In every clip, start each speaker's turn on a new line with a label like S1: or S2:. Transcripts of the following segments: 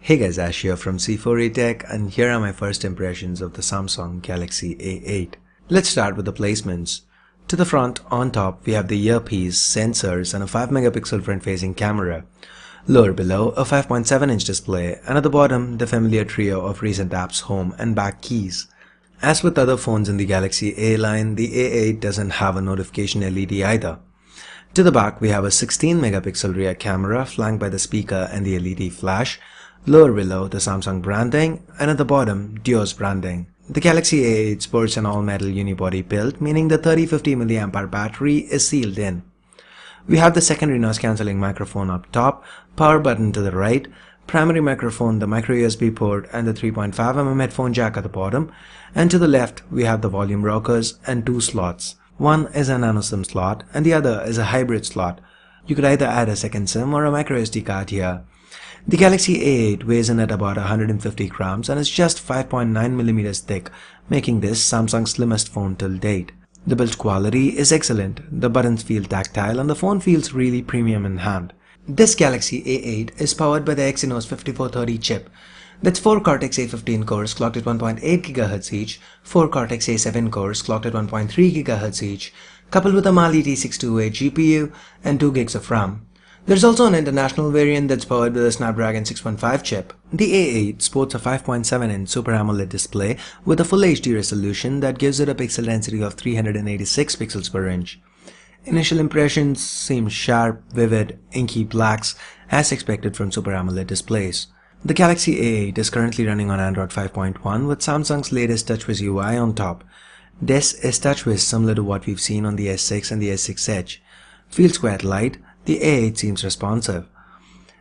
S1: Hey guys, Ash here from C4A Tech, and here are my first impressions of the Samsung Galaxy A8. Let's start with the placements. To the front, on top, we have the earpiece, sensors and a 5-megapixel front-facing camera. Lower below, a 5.7-inch display, and at the bottom, the familiar trio of recent apps, home and back keys. As with other phones in the Galaxy A line, the A8 doesn't have a notification LED either. To the back, we have a 16-megapixel rear camera flanked by the speaker and the LED flash. Lower below, the Samsung branding, and at the bottom, Duo's branding. The Galaxy A8 sports an all-metal unibody build, meaning the 3050 mAh battery is sealed in. We have the secondary noise-cancelling microphone up top, power button to the right, primary microphone, the micro USB port, and the 3.5mm headphone jack at the bottom, and to the left, we have the volume rockers and two slots. One is a nano SIM slot, and the other is a hybrid slot. You could either add a second SIM or a micro SD card here. The Galaxy A8 weighs in at about 150 grams and is just 5.9mm thick, making this Samsung's slimmest phone till date. The build quality is excellent, the buttons feel tactile and the phone feels really premium in hand. This Galaxy A8 is powered by the Exynos 5430 chip. That's 4 Cortex A15 cores clocked at 1.8 GHz each, 4 Cortex A7 cores clocked at 1.3 GHz each, coupled with a Mali T628 GPU and 2 gigs of RAM. There's also an international variant that's powered with a Snapdragon 615 chip. The A8 sports a 5.7-inch Super AMOLED display with a Full HD resolution that gives it a pixel density of 386 pixels per inch. Initial impressions seem sharp, vivid, inky blacks as expected from Super AMOLED displays. The Galaxy A8 is currently running on Android 5.1 with Samsung's latest TouchWiz UI on top. This is TouchWiz similar to what we've seen on the S6 and the S6 Edge. Feels quite light. The A8 seems responsive.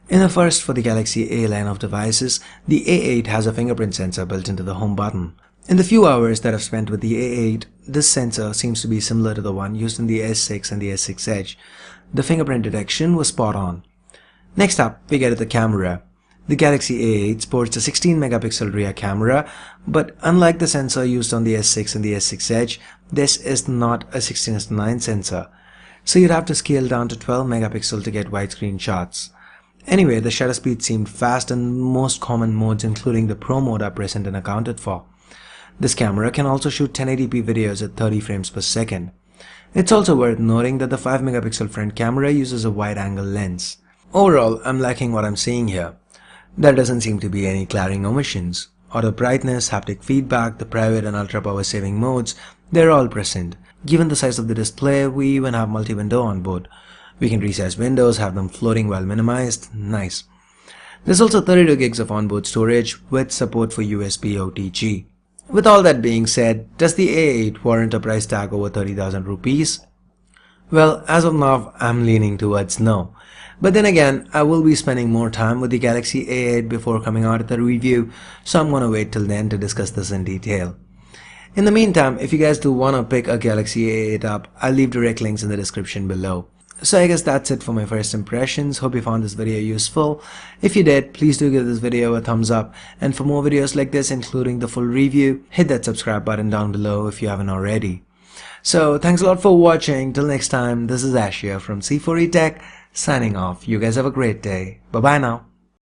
S1: In a first for the Galaxy A line of devices, the A8 has a fingerprint sensor built into the home button. In the few hours that I've spent with the A8, this sensor seems to be similar to the one used in the S6 and the S6 Edge. The fingerprint detection was spot on. Next up, we get to the camera. The Galaxy A8 sports a 16-megapixel rear camera, but unlike the sensor used on the S6 and the S6 Edge, this is not a 16:9 sensor. So you'd have to scale down to 12 megapixel to get widescreen shots. Anyway, the shutter speed seemed fast and most common modes including the Pro mode are present and accounted for. This camera can also shoot 1080p videos at 30 frames per second. It's also worth noting that the 5 megapixel front camera uses a wide-angle lens. Overall, I'm liking what I'm seeing here. There doesn't seem to be any glaring omissions. Auto brightness, haptic feedback, the private and ultra power saving modes, they're all present. Given the size of the display, we even have multi-window on board. We can resize windows, have them floating while minimized. Nice. There's also 32 gigs of onboard storage with support for USB OTG. With all that being said, does the A8 warrant a price tag over 30,000 rupees? Well, as of now, I'm leaning towards no. But then again, I will be spending more time with the Galaxy A8 before coming out with a review, so I'm gonna wait till then to discuss this in detail. In the meantime, if you guys do want to pick a Galaxy A8 up, I'll leave direct links in the description below. So I guess that's it for my first impressions. Hope you found this video useful. If you did, please do give this video a thumbs up. And for more videos like this, including the full review, hit that subscribe button down below if you haven't already. So thanks a lot for watching. Till next time, this is Ash here from C4A Tech, signing off. You guys have a great day. Bye bye now.